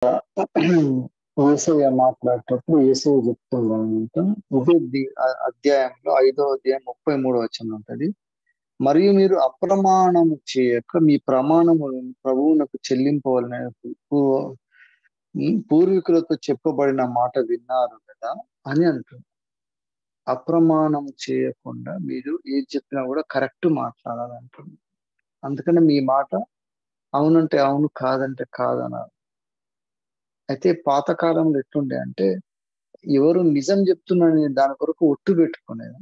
యేసయ్య మాట్లాడేటప్పుడు యేసయ్య చెప్తుందన్నమాట. ఇదే అధ్యాయంలో 5వ అధ్యాయం 33వ వచనం ఉంటది. మరియు మీరు అప్రమాణము చేయక మీ ప్రమాణములను ప్రభువునకు చెల్లింపవలెనని పూర్వీకులతో చెప్పబడిన మాట విన్నారు కదా అని అంటుంది. అప్రమాణం చేయకుండా మీరు ఏది చెప్పినా కూడా కరెక్ట్ మాట్లాడాలంటుంది. అందుకని మీ మాట అవునంటే అవును, కాదంటే కాదన్నారు. అయితే పాతకాలంలో ఎట్లుండే అంటే ఎవరు నిజం చెప్తున్నారని దాని కొరకు ఒట్టు పెట్టుకునేది.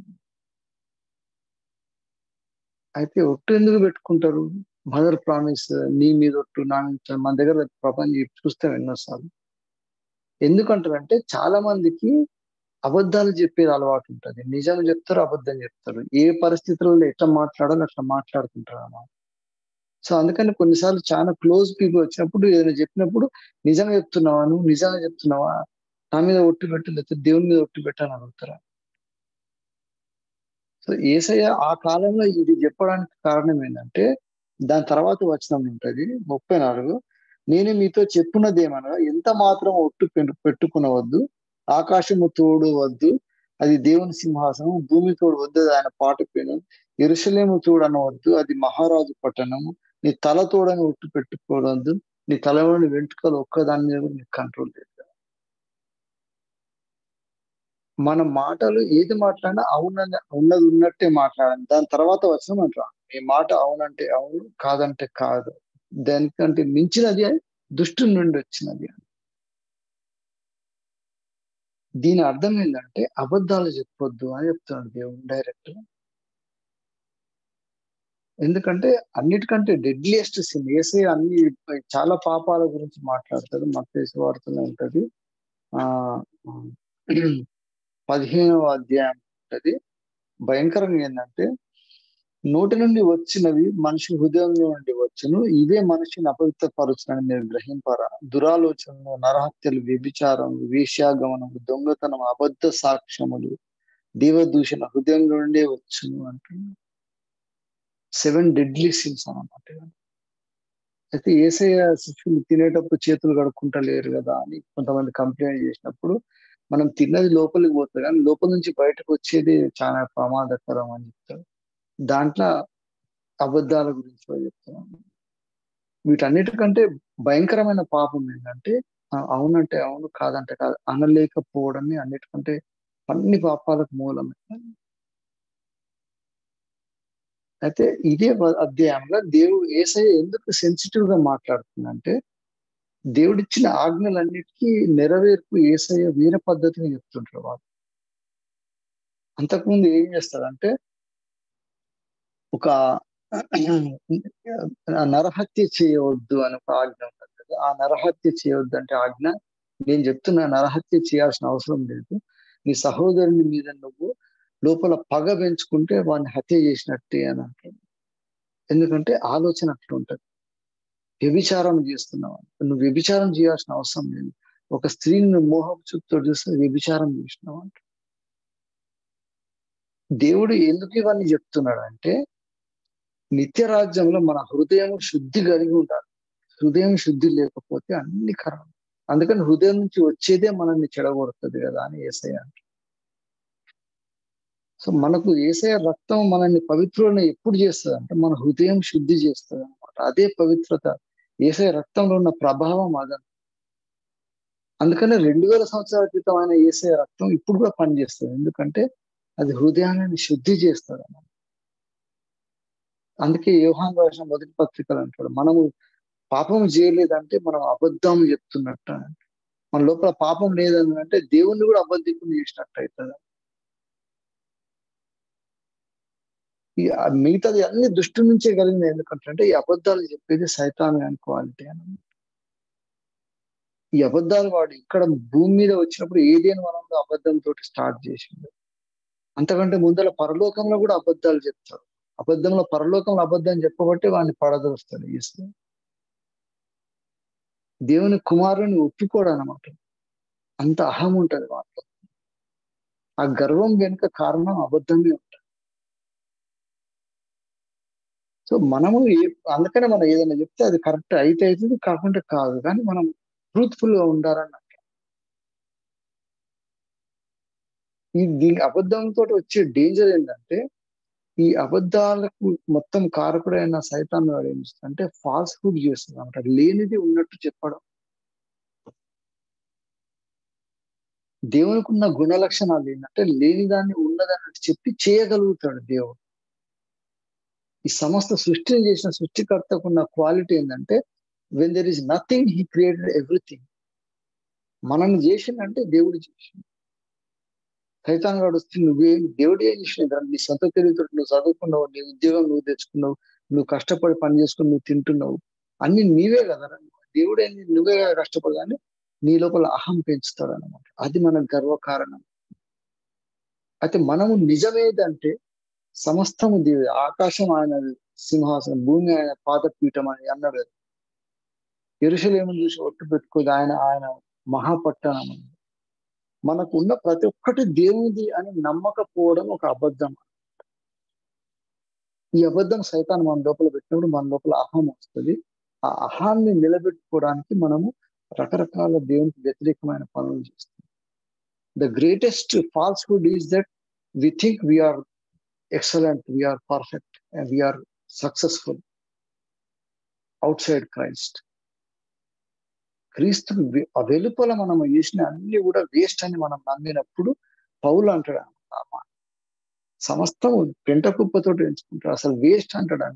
అయితే ఒట్టు ఎందుకు పెట్టుకుంటారు? మదర్ ప్రామిస్, నీ మీద ఒట్టు, నా మీద. మన దగ్గర ప్రపంచం చూస్తే ఎన్నోసార్లు. ఎందుకంటారంటే చాలా మందికి అబద్ధాలు చెప్పేది అలవాటు ఉంటుంది. నిజం చెప్తారు, అబద్ధం చెప్తారు. ఏ పరిస్థితుల్లో ఎట్లా మాట్లాడాలో అట్లా మాట్లాడుతుంటారు అన్నమాట. సో అందుకని కొన్నిసార్లు చాలా క్లోజ్ పీపుల్ వచ్చినప్పుడు ఏదైనా చెప్పినప్పుడు నిజంగా చెప్తున్నావా, నువ్వు నిజంగా చెప్తున్నావా, నా మీద ఒట్టు పెట్టు, లేకపోతే దేవుని మీద ఒట్టు పెట్టని అడుగుతారా. సో యేసయ్య ఆ కాలంలో ఇది చెప్పడానికి కారణం ఏంటంటే దాని తర్వాత వచనం ఉంటది 34. నేను మీతో చెప్పున్నదేమనగా ఎంత మాత్రం ఒట్టు పెట్టుకునవద్దు, ఆకాశము తోడు వద్దు, అది దేవుని సింహాసనం, భూమి తోడు వద్దు, అది ఆయన పాటపీను, యెరూషలేము తోడు అనవద్దు, అది మహారాజు పట్టణము, నీ తల తోడని ఒట్టు పెట్టుకోవద్దు, నీ తలలోని వెంట్రుకలు ఒక్కదాని మీద కూడా నీకు కంట్రోల్ లేదు. మన మాటలు ఏది మాట్లాడినా ఉన్నది ఉన్నట్టే మాట్లాడాలి. దాని తర్వాత వచనం అంటాం, మీ మాట అవునంటే అవును, కాదంటే కాదు, దానికంటే మించినది దుష్టుని నుండి వచ్చినది. దీని అర్థం ఏంటంటే అబద్ధాలు చెప్పొద్దు అని చెప్తున్నాడు దేవుడు డైరెక్ట్. ఎందుకంటే అన్నిటికంటే డెడ్లియెస్ట్ సిన్ యేసయ్య అన్ని చాలా పాపాల గురించి మాట్లాడతాడు. మత్తయి సువార్తలో ఉంటది. ఆ 15వ అధ్యాయం ఉంటది. భయంకరంగా ఏంటంటే నోటి నుండి వచ్చినవి మనిషి హృదయంలో నుండి వచ్చును, ఇవే మనిషిని అపవిత్రపరచునని మీరు గ్రహింపరా. దురాలోచనలు, నరహత్యలు, వ్యభిచారం, వేశ్యాగమనము, దొంగతనం, అబద్ధ సాక్ష్యములు, దేవదూషణ హృదయంలో నుండే వచ్చును అంటున్నాడు. 7 డెడ్లీ సిన్స్ అన్నమాట. అయితే యేసయ్య శిష్యులు తినేటప్పుడు చేతులు కడుక్కుంటా లేరు కదా అని కొంతమంది కంప్లైంట్ చేసినప్పుడు, మనం తిన్నది లోపలికి పోతుంది కానీ లోపల నుంచి బయటకు వచ్చేది చాలా ప్రమాదకరం అని చెప్తారు. దాంట్లో అబద్ధాల గురించి కూడా చెప్తున్నాను. వీటన్నిటికంటే భయంకరమైన పాపం ఏంటంటే అవునంటే అవును, కాదంటే కాదు అనలేకపోవడమే అన్నిటికంటే అన్ని పాపాలకు మూలమే. అయితే ఇదే అధ్యాయంలో దేవుడు యేసయ్య ఎందుకు సెన్సిటివ్ గా మాట్లాడుతుందంటే దేవుడిచ్చిన ఆజ్ఞలన్నిటికీ నెరవేర్పు యేసయ్య వేరే పద్ధతిని చెప్తుంటారు వాళ్ళు. అంతకుముందు ఏం చేస్తారంటే ఒక నరహత్య చేయవద్దు అని ఒక ఆజ్ఞ ఉంటుంది కదా. ఆ నరహత్య చేయవద్దు అంటే ఆజ్ఞ, నేను చెప్తున్నా నరహత్య చేయాల్సిన అవసరం లేదు, నీ సహోదరుని మీద నువ్వు లోపల పగ పెంచుకుంటే వాడిని హత్య చేసినట్టే అని అంటాడు. ఎందుకంటే ఆలోచన అట్లా ఉంటది. వ్యభిచారం చేస్తున్నావు, నువ్వు వ్యభిచారం చేయాల్సిన అవసరం లేదు, ఒక స్త్రీని మోహపు చూపుతో చూస్తే వ్యభిచారం చేసినావు అంట. దేవుడు ఎందుకు ఇవన్నీ చెప్తున్నాడు అంటే నిత్య రాజ్యంలో మన హృదయం శుద్ధి కలిగి ఉండాలి. హృదయం శుద్ధి లేకపోతే అన్ని ఖరాబ్. అందుకని హృదయం నుంచి వచ్చేదే మనల్ని చెడగొడుతుంది కదా అని యేసయ్య అంటారు. సో మనకు యేసయ్య రక్తం మనల్ని పవిత్రులను ఎప్పుడు చేస్తుంది అంటే మన హృదయం శుద్ధి చేస్తుంది అనమాట. అదే పవిత్రత. యేసయ్య రక్తంలో ఉన్న ప్రభావం అదని. అందుకనే 2000 సంవత్సరాల క్రితం ఆయన యేసయ్య రక్తం ఇప్పుడు కూడా పనిచేస్తుంది. ఎందుకంటే అది హృదయాన్ని శుద్ధి చేస్తుంది అన్నమాట. అందుకే యోహాను రాసిన మొదటి పత్రికలు అంటాడు, మనము పాపం చేయలేదంటే మనం అబద్ధం చెప్తున్నట్టు. మన లోపల పాపం లేదని అంటే దేవుణ్ణి కూడా అబద్ధికుని చేసినట్టు అవుతుంది. ఈ మిగతాది అన్ని దృష్టి నుంచే కలిగింది. ఎందుకంటే ఈ అబద్ధాలు చెప్పేది సైతాన్ అని క్వాలిటీ అని. ఈ అబద్ధాలు వాడు ఇక్కడ భూమి మీద వచ్చినప్పుడు ఏదేని వనంలో అబద్ధంతో స్టార్ట్ చేసిండు. అంతకంటే ముందర పరలోకంలో కూడా అబద్ధాలు చెప్తారు. అబద్ధంలో పరలోకంలో అబద్ధం చెప్పబట్టి వాడిని పడదోస్తాడు యేసు. దేవుని కుమారుని ఒప్పుకోడు అనమాట. అంత అహం ఉంటది వాటిలో. ఆ గర్వం వెనుక కారణం అబద్ధమే ఉంటుంది. సో మనము అందుకనే మనం ఏదైనా చెప్తే అది కరెక్ట్ అయితే అవుతుంది, కాకుండా కాదు. కానీ మనం ట్రూత్ఫుల్ గా ఉండాలని. దీని అబద్ధంతో వచ్చే డేంజర్ ఏంటంటే, ఈ అబద్ధాలకు మొత్తం కారకుడైన సైతాన్ వాడు ఏం చేస్తాడు అంటే ఫాల్స్‌హుడ్ చేస్తున్నాడు అన్నమాట. లేనిది ఉన్నట్టు చెప్పడం. దేవునికి ఉన్న గుణ లక్షణాలు ఏంటంటే లేని దాన్ని ఉన్నదన్నట్టు చెప్పి చేయగలుగుతాడు దేవుడు. ఈ సమస్త సృష్టిని చేసిన సృష్టికర్తకున్న క్వాలిటీ ఏంటంటే when there is nothing he created everything. మనల్ని చేసిందంటే దేవుడు చేసిండు. సైతాన్ గాడు వస్తే దేవుడు ఏం చేసినాడు? నీ సొంత తెలివితో నువ్వు చదువుకున్నావు, నీ ఉద్యోగం నువ్వు తెచ్చుకున్నావు, నువ్వు కష్టపడి పని చేసుకుని నువ్వు తింటున్నావు, అన్ని నీవే కదా. దేవుడు ఏంది? నువ్వే కదా కష్టపడగానే నీ లోపల అహం పెంచుతాడు అనమాట. అది మన గర్వకారణం. అయితే మనము నిజమేదంటే సమస్తము దేవుడు. ఆకాశం ఆయన సింహాసనం, భూమి ఆయన పాదపీఠం అని అన్నాడు. యెరూషలేమును చూసి ఒట్టు పెట్టుకోదు, ఆయన ఆయన మహాపట్టణం అని. మనకు ఉన్న ప్రతి ఒక్కటి దేవునిది అని నమ్మకపోవడం ఒక అబద్ధం. ఈ అబద్ధం సైతాన్ మన లోపల పెట్టినప్పుడు మన లోపల అహం వస్తుంది. ఆ అహాన్ని నిలబెట్టుకోవడానికి మనము రకరకాల దేవునికి వ్యతిరేకమైన పనులు చేస్తాం. The greatest falsehood is that we think we are excellent, we are perfect and we are successful outside Christ. క్రీస్తు వెలుపల మనం చేసిన అన్ని కూడా వేస్ట్ అని మనం నమ్మినప్పుడు పౌలు అంటాడు అన్నమాట. సమస్తం పెంట కుప్పతో ఎంచుకుంటాడు, అసలు వేస్ట్ అంటాడు.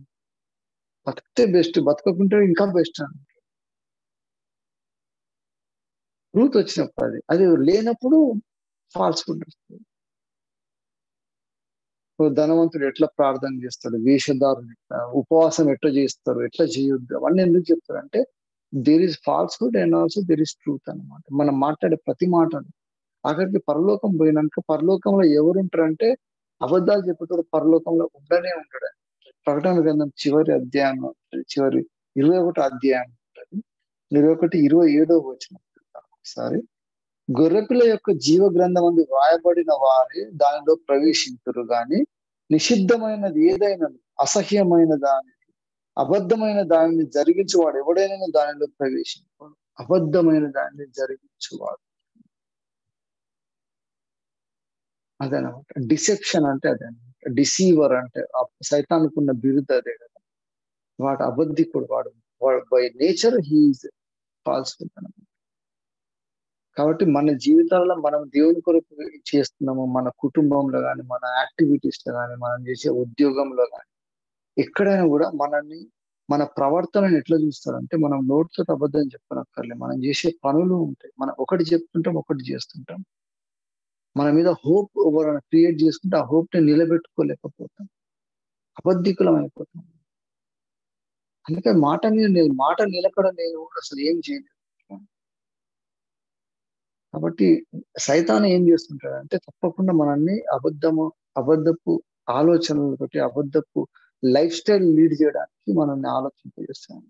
బతికితే బెస్ట్, బతకకుంటే ఇంకా బెస్ట్ అని. ట్రూత్ వచ్చినప్పుడు అది లేనప్పుడు ఫాల్స్‌హుడ్ వస్తుంది. ధనవంతుడు ఎట్లా ప్రార్థన చేస్తాడు, వేషధారులు ఎట్లా, ఉపవాసం ఎట్లా చేస్తారు, ఎట్లా చేయొద్దు, అవన్నీ ఎందుకు చెప్తారు అంటే there is falsehood and also there is truth అనమాట. మనం మాట్లాడే ప్రతి మాట ఆఖరికి పరలోకం పోయినాక పరలోకంలో ఎవరుంటారంటే అబద్ధాలు చెప్పేటప్పుడు పరలోకంలో ఉండనే ఉంటాడు. ప్రకటన గ్రంథం చివరి అధ్యాయం, చివరి 21 అధ్యాయం ఉంటుంది. 21-27 వచ్చిన ఒకసారి, గొర్రెపిల్ల యొక్క జీవ గ్రంథం అందు వ్రాయబడిన వారే దానిలో ప్రవేశించరు గాని నిషిద్ధమైనది ఏదైనా అసహ్యమైన దానిని అబద్ధమైన దానిని జరిగించువాడు ఎవడైనా దానిలో ప్రవేశించాడు. అబద్ధమైన దానిని జరిగించువాడు అదనమాట. డిసెప్షన్ అంటే అదనమాట. డిసీవర్ అంటే సైతానుకున్న బిరుదు అదే కదా. వాడు అబద్ధికుడు, వాడు బై నేచర్ హీఈస్ ఫాల్స్‌హుడ్ అనమాట. కాబట్టి మన జీవితాల్లో మనం దేవుని కొరకు చేస్తున్నాము, మన కుటుంబంలో కానీ, మన యాక్టివిటీస్ లో కానీ, మనం చేసే ఉద్యోగంలో కానీ, ఎక్కడైనా కూడా మనల్ని మన ప్రవర్తనను ఎట్లా చూస్తారంటే మనం నోటితో అబద్ధం చెప్పనక్కర్లేదు. మనం చేసే పనులు ఉంటాయి. మనం ఒకటి చెప్తుంటాం, ఒకటి చేస్తుంటాం. మన మీద హోప్ ఎవరైనా క్రియేట్ చేసుకుంటే ఆ హోప్ ని నిలబెట్టుకోలేకపోతాం, అబద్ధికులం అయిపోతాం. అందుకే మాట మీద మాట నిలకడ నేను అసలు ఏం చేయలేదు. కాబట్టి సైతాను ఏం చేస్తుంటాడంటే తప్పకుండా మనల్ని అబద్ధపు ఆలోచనలతోటి, అబద్ధపు లైఫ్ స్టైల్ లీడ్ చేయడానికి మనల్ని ఆలోచింపజేస్తాడు.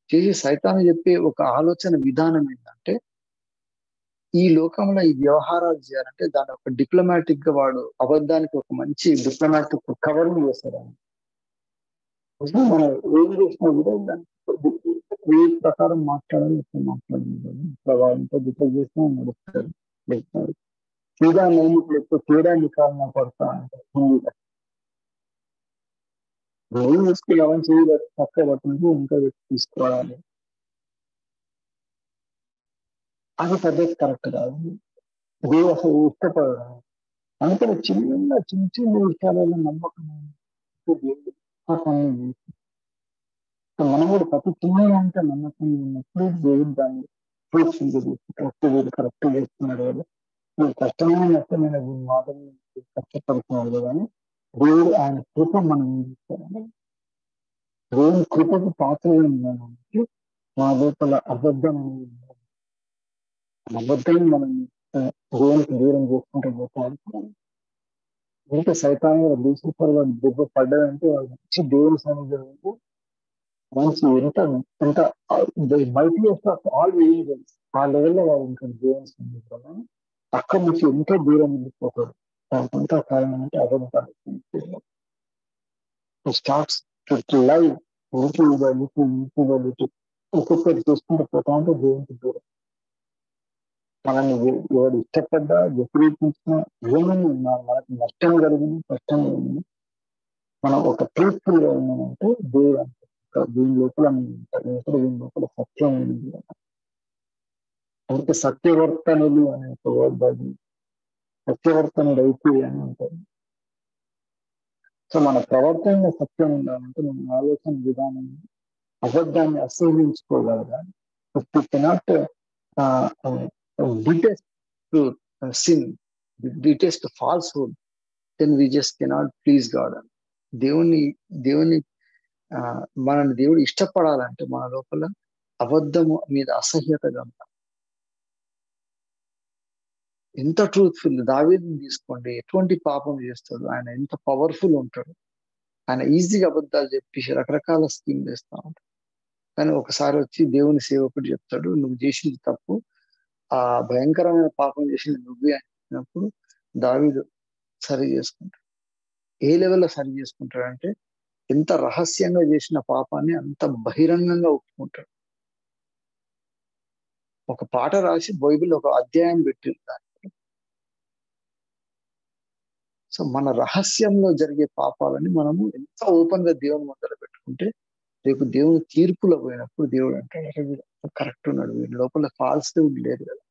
చేసి సైతాను చెప్పే ఒక ఆలోచన విధానం ఏంటంటే ఈ లోకంలో ఈ వ్యవహారాలు చేయాలంటే దాని ఒక డిప్లొమాటిక్ గా వాడు అబద్ధానికి ఒక మంచి డిప్లొమాటిక్ కవరింగ్ చేస్తాడు. మనం ఏం చేసినా కూడా ఏ ప్రకారం మాట్లాడాలి, ఎట్లా మాట్లాడాలి, ప్రభావంతో దిట్ట చేసినా నడుస్తారు. తేడా నైమికులు ఎక్కువ తేడా నికాలన పడతా అంటారు హిందీలో. రోజు తీసుకుని అవన్నీ చేయాలి, పక్క పట్టుకుంటూ ఇంకా తీసుకోవాలి. అది పద్ధతి కరెక్ట్ కాదు. దేవుడు అసలు ఇష్టపడడం. అందుకని చిన్న చిన్న విషయాలలో నమ్మకం మనం కూడా ప్రతి చిన్న అంటే నమ్మకం ఉన్నప్పుడు దేవుడు దాన్ని కరెక్ట్ చేస్తున్నాడు కదా. నువ్వు కష్టమైన నష్టమైన మాటలు కష్టపడుతున్నాడు కానీ దేవుడు ఆయన కృప మనం ఇస్తాడని, దేవుని కృపకు పాత్రలు ఉన్నామంటే మా లోపల అబద్ధం మనం దేవునికి దూరం చేసుకుంటూ పోతాం. ఇంకా సైతాన్ని లూసిఫర్ దెబ్బ పడ్డాడంటే వాళ్ళు మంచి దేవుని సన్నిధిలో మంచి ఎంత మైటియెస్ట్ ఆఫ్ ఆల్ ఏరియల్స్ ఆ లెవెల్లో వాళ్ళు ఇంకా దేవుని సన్నిధిలో అక్కడి నుంచి ఎంతో దూరం వెళ్ళిపోతారు. దానికంతా కారణం అంటే అబద్ధాలు. Starts to live little by little little by little. ఒక్కొక్కటి చూసుకుంటూ పోతా ఉంటే దేవునికి దూరం. మనల్ని ఎవరు ఇష్టపడ్డా వ్యతిరేకించినా ఏమని మనకు నష్టం కలిగింది, కష్టం కలిగింది, మనం ఒక ట్రూత్ఫుల్ గా ఉన్నామంటే దేవుడు అంటే దీని లోపల దీని లోపల సత్యం ఉంది. అంటే సత్యవర్తనులు అనే ఒక వర్డ్, అది సత్యవర్తనుడు అయిపోయి అని ఉంటుంది. సో మన ప్రవర్తనలో సత్యం ఉండాలంటే మన ఆలోచన విధానం అబద్ధాన్ని అసహించుకోగలగాలి. Cannot detest truth, sin, detest falsehood, then we just cannot please God అని. దేవుని మనల్ని దేవుడు ఇష్టపడాలంటే మన లోపల అబద్ధము మీద అసహ్యతగా ఉంటాం. ఎంత ట్రూత్ఫుల్ దావీదుని తీసుకోండి, ఎటువంటి పాపం చేస్తాడు, ఆయన ఎంత పవర్ఫుల్ ఉంటాడు, ఆయన ఈజీగా అబద్ధాలు చెప్పేసి రకరకాల స్కీమ్ చేస్తా ఉంటాడు. కానీ ఒకసారి వచ్చి దేవుని సేవకుడు చెప్తాడు, నువ్వు చేసింది తప్పు, ఆ భయంకరమైన పాపం చేసింది నువ్వే అని చెప్పినప్పుడు దావీదు సరి చేసుకుంటాడు. ఏ లెవెల్లో సరి చేసుకుంటాడంటే ఎంత రహస్యంగా చేసిన పాపాన్ని అంత బహిరంగంగా ఒప్పుకుంటాడు. ఒక పాట రాసి బైబిల్ ఒక అధ్యాయం పెట్టింది దాన్ని. సో మన రహస్యంలో జరిగే పాపాలని మనము ఎంత ఓపెన్ గా దేవుని ముందర పెట్టుకుంటే రేపు దేవుని తీర్పులో పోయినప్పుడు దేవుడు అంటే కరెక్ట్ ఉన్నాడు, వీడి లోపల ఫాల్స్ లేదు కదా.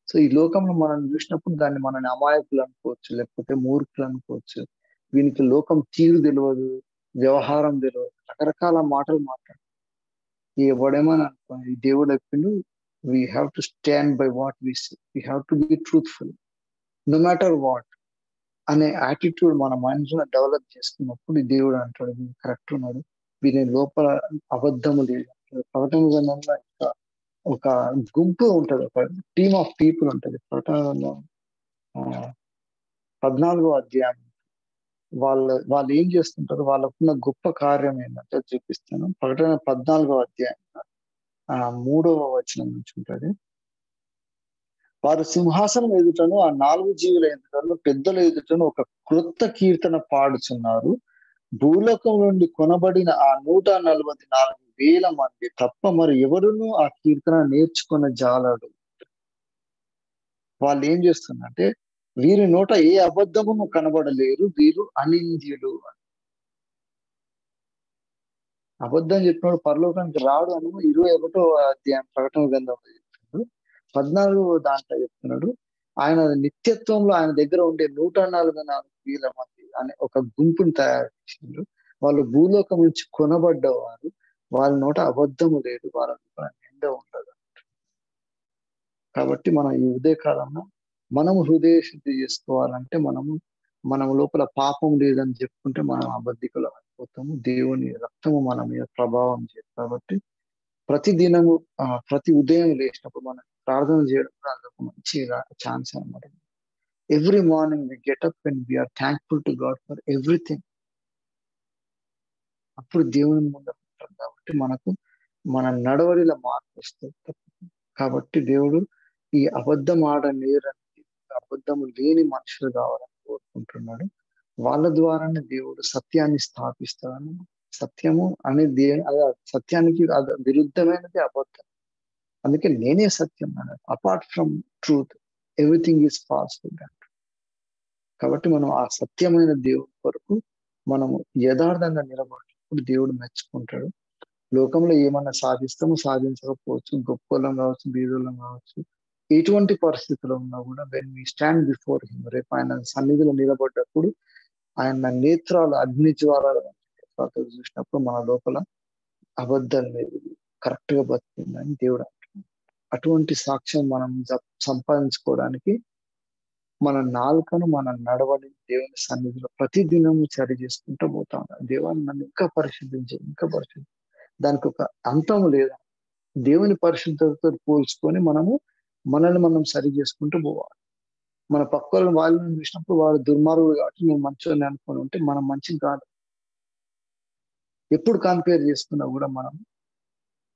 సో ఈ లోకంలో మనం చూసినప్పుడు దాన్ని మనని అమాయకులు అనుకోవచ్చు, లేకపోతే మూర్ఖులు అనుకోవచ్చు, వీనికి లోకం తీరు తెలియదు, వ్యవహారం తెలియదు, రకరకాల మాటలు మాట్లాడు. ఎవడేమని అనుకోండి, దేవుడు చెప్పిండు, we have to stand by what we say, we have to be truthful no matter what అనే యాటిట్యూడ్ మన మైండ్ లో డెవలప్ చేసుకున్నప్పుడు దేవుడు అంటాడు కరెక్ట్ ఉన్నాడు, వీని లోపల అబద్ధము లేదు. ప్రకటన గ్రంథంలో ఒక గుంపు ఉంటది, ఒక టీమ్ ఆఫ్ పీపుల్ ఉంటది. ప్రకటన గ్రంథం 14వ అధ్యాయం వాళ్ళు ఏం చేస్తుంటారు, వాళ్ళకున్న గొప్ప కార్యం ఏంటంటే చూపిస్తాను. ప్రకటన 14వ అధ్యాయం 3వ వచనం నుంచి ఉంటుంది. వారు సింహాసనం ఎదుటను ఆ 4 జీవుల ఎదుటను పెద్దల ఎదుటను ఒక క్రొత్త కీర్తన పాడుచున్నారు. భూలోకం నుండి కొనబడిన ఆ 144,000 మంది తప్ప మరి ఎవరునూ ఆ కీర్తన నేర్చుకున్న జాలడు. వాళ్ళు ఏం చేస్తున్నారంటే వీరి నోట ఏ అబద్ధమును కనబడలేరు, వీరు అనింద్యులు. అబద్ధం చెప్పినప్పుడు పరలోకానికి రాడు అని 21వ అధ్యాయం ప్రకటన గ్రంథంలో చెప్తున్నాడు. 14వ దాంట్లో చెప్తున్నాడు, ఆయన నిత్యత్వంలో ఆయన దగ్గర ఉండే 144,000 మంది అనే ఒక గుంపుని తయారు చేసిండు. వాళ్ళు భూలోకం నుంచి కొనబడ్డవారు, వాళ్ళ నోట అబద్ధము లేదు, వాళ్ళ నోట నింద ఉండదు. కాబట్టి మనం ఈ ఉదయకాలంలో మనము హృదయ శుద్ధి చేసుకోవాలంటే మనం లోపల పాపం లేదని చెప్పుకుంటే మనం అబద్ధికులం అయిపోతాము. దేవుని రక్తము మన మీద ప్రభావం చేయదు. కాబట్టి ప్రతి దినము ప్రతి ఉదయం లేచినప్పుడు మనం ప్రార్థన చేయడం అదొక మంచి ఛాన్స్ అన్నమాట. Every morning we get up and we are thankful to God for everything. అప్పుడు దేవుని ముందు ఉంటాం కాబట్టి మన నడవడిలో మార్పు వస్తుంది. కాబట్టి దేవుడు ఈ అబద్ధం ఆడనేరని, అబద్ధము లేని మనుషులు కావాలని కోరుకుంటున్నాడు. వాళ్ళ ద్వారానే దేవుడు సత్యాన్ని స్థాపిస్తాడని. సత్యము అనేది సత్యానికి విరుద్ధమైనది అబద్ధం. అందుకే నేనే సత్యం అన్నాడు. Apart from truth everything is falsehood. కాబట్టి మనం ఆ సత్యమైన దేవుడి కొరకు మనము యథార్థంగా నిలబడినప్పుడు దేవుడు మెచ్చుకుంటాడు. లోకంలో ఏమన్నా సాధిస్తామో సాధించకపోవచ్చు, గొప్పలం కావచ్చు, బీదోళ్ళం కావచ్చు, ఎటువంటి పరిస్థితుల్లో ఉన్నా కూడా when we stand before him, రేపు ఆయన సన్నిధిలో నిలబడ్డప్పుడు ఆయన నేత్రాలు అగ్ని జ్వాలలు చూసినప్పుడు మన లోపల అబద్ధం లేదు, కరెక్ట్ గా బతికిందని దేవుడు అంటున్నాడు. అటువంటి సాక్ష్యం మనం సంపాదించుకోవడానికి మన నాలుకను మన నడవడి దేవుని సన్నిధిలో ప్రతి దినము సరి చేసుకుంటూ పోతా ఉన్నాం. దేవాన్ని నన్ను ఇంకా పరిశుద్ధించి, ఇంకా పరిశుద్ధి, దానికి ఒక అంతము లేదా. దేవుని పరిశుద్ధతతో పోల్చుకొని మనల్ని మనం సరి చేసుకుంటూ పోవాలి. మన పక్క వాళ్ళని చూసినప్పుడు వాడు దుర్మార్గుడు కాబట్టి నేను మంచిగా అనుకుని ఉంటే మనం మంచిగా కాదు. ఎప్పుడు కంపేర్ చేసుకున్నా కూడా మనం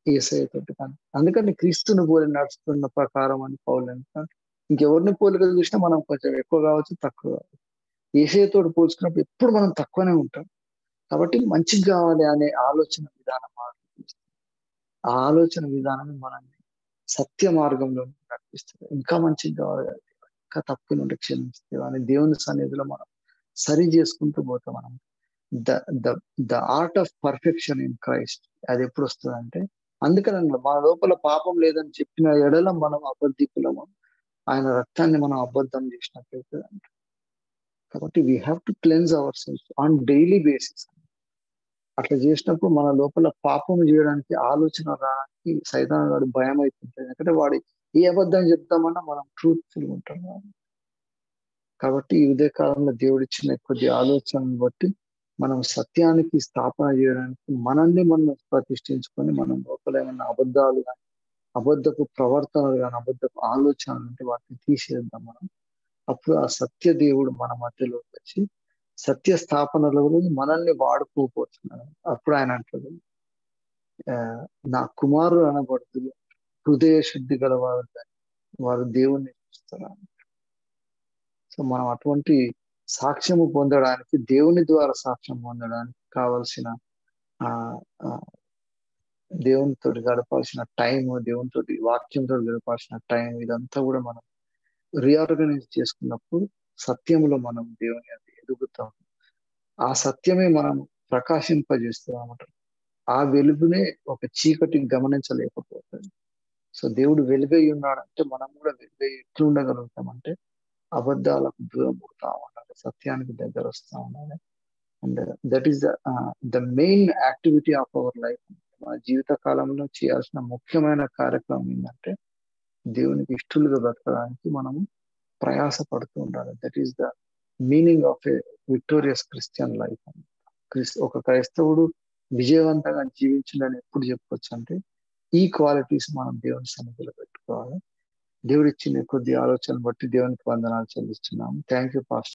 యేసయ్యతోటి కానీ, అందుకని క్రీస్తుని పోలి నడుస్తున్న ప్రకారం అని పౌలు అంటాడు. ఇంకెవరిని పోలికలు చూసినా మనం కొంచెం ఎక్కువ కావచ్చు, తక్కువ కావచ్చు. యేసయ్యతోటి పోల్చుకున్నప్పుడు ఎప్పుడు మనం తక్కువనే ఉంటాం. కాబట్టి మంచిగా కావాలి అనే ఆలోచన విధానం ఆ ఆలోచన విధానం మనల్ని సత్య మార్గంలో నడిపిస్తుంది. ఇంకా మంచిగా కావాలి కదా, ఇంకా తప్పు నుండి క్షమిస్తే అని దేవుని సన్నిధిలో మనం సరి చేసుకుంటూ పోతాం. మనం the the the art of perfection in Christ అది ఎప్పుడు వస్తుందంటే, అందుకనండి మన లోపల పాపం లేదని చెప్పిన ఎడల మనం అబద్ధికులము, ఆయన రక్తాన్ని మనం అబద్ధం చేసినట్లయితే. కాబట్టి we have to cleanse our self on daily basis. అట్లా చేసినప్పుడు మన లోపల పాపం చేయడానికి ఆలోచన రానికి సైతాన్ గాడు భయం అయిపోతుంది. ఎందుకంటే వాడు ఏ అబద్ధం చెప్తామన్నా మనం ట్రూత్ఫుల్ ఉంటాం. కాబట్టి ఈ ఉదయ కాలంలో దేవుడిచ్చిన కొద్ది ఆలోచనను బట్టి మనం సత్యానికి స్థాపన చేయడానికి మనల్ని మనం ప్రతిష్ఠించుకొని, మనం లోపల ఏమన్నా అబద్ధాలు కానీ, అబద్ధపు ప్రవర్తనలు కానీ, అబద్ధపు ఆలోచనలు అంటే వాటిని తీసేద్దాం మనం. అప్పుడు ఆ సత్య దేవుడు మన మధ్యలోకి వచ్చి సత్య స్థాపనలో మనల్ని వాడుకోపోతున్నాడు. అప్పుడు ఆయన అంటాడు, నా కుమారుడు అనబడుతుంది హృదయ శుద్ధి గలవారు, వారు దేవుణ్ణి చూస్తారు. సో మనం అటువంటి సాక్ష్యము పొందడానికి, దేవుని ద్వారా సాక్ష్యం పొందడానికి కావలసిన ఆ దేవునితో గడపాల్సిన టైం, దేవునితో వాక్యంతో గడపాల్సిన టైం, ఇదంతా కూడా మనం రీఆర్గనైజ్ చేసుకున్నప్పుడు సత్యంలో మనం దేవుని అది ఎదుగుతాం. ఆ సత్యమే మనం ప్రకాశింపజేస్తాం అన్నమాట. ఆ వెలుగునే ఒక చీకటిని గమనించలేకపోతుంది. సో దేవుడు వెలుగై ఉన్నాడంటే మనం కూడా వెలుగై ఎట్లా ఉండగలుగుతామంటే అబద్ధాలకు దూరం పోతా ఉండాలి, సత్యానికి దగ్గర వస్తా ఉండాలి. And that is the main activity of our life. మన జీవిత కాలంలో చేయాల్సిన ముఖ్యమైన కార్యక్రమం ఏంటంటే దేవునికి ఇష్టలుగా బ్రతకడానికి మనము ప్రయాస పడుతూ ఉండాలి. That is the meaning of A victorious Christian life. ఒక క్రైస్తవుడు విజయవంతంగా జీవించాలని ఎప్పుడు చెప్పొచ్చు అంటే ఈ క్వాలిటీస్ మనం దేవుని సన్నిధిలో పెట్టుకోవాలి. దేవుడిచ్చిన కొద్ది ఆలోచన బట్టి దేవునికి వందనాలు చెల్లిస్తున్నాము. Thank you pastor.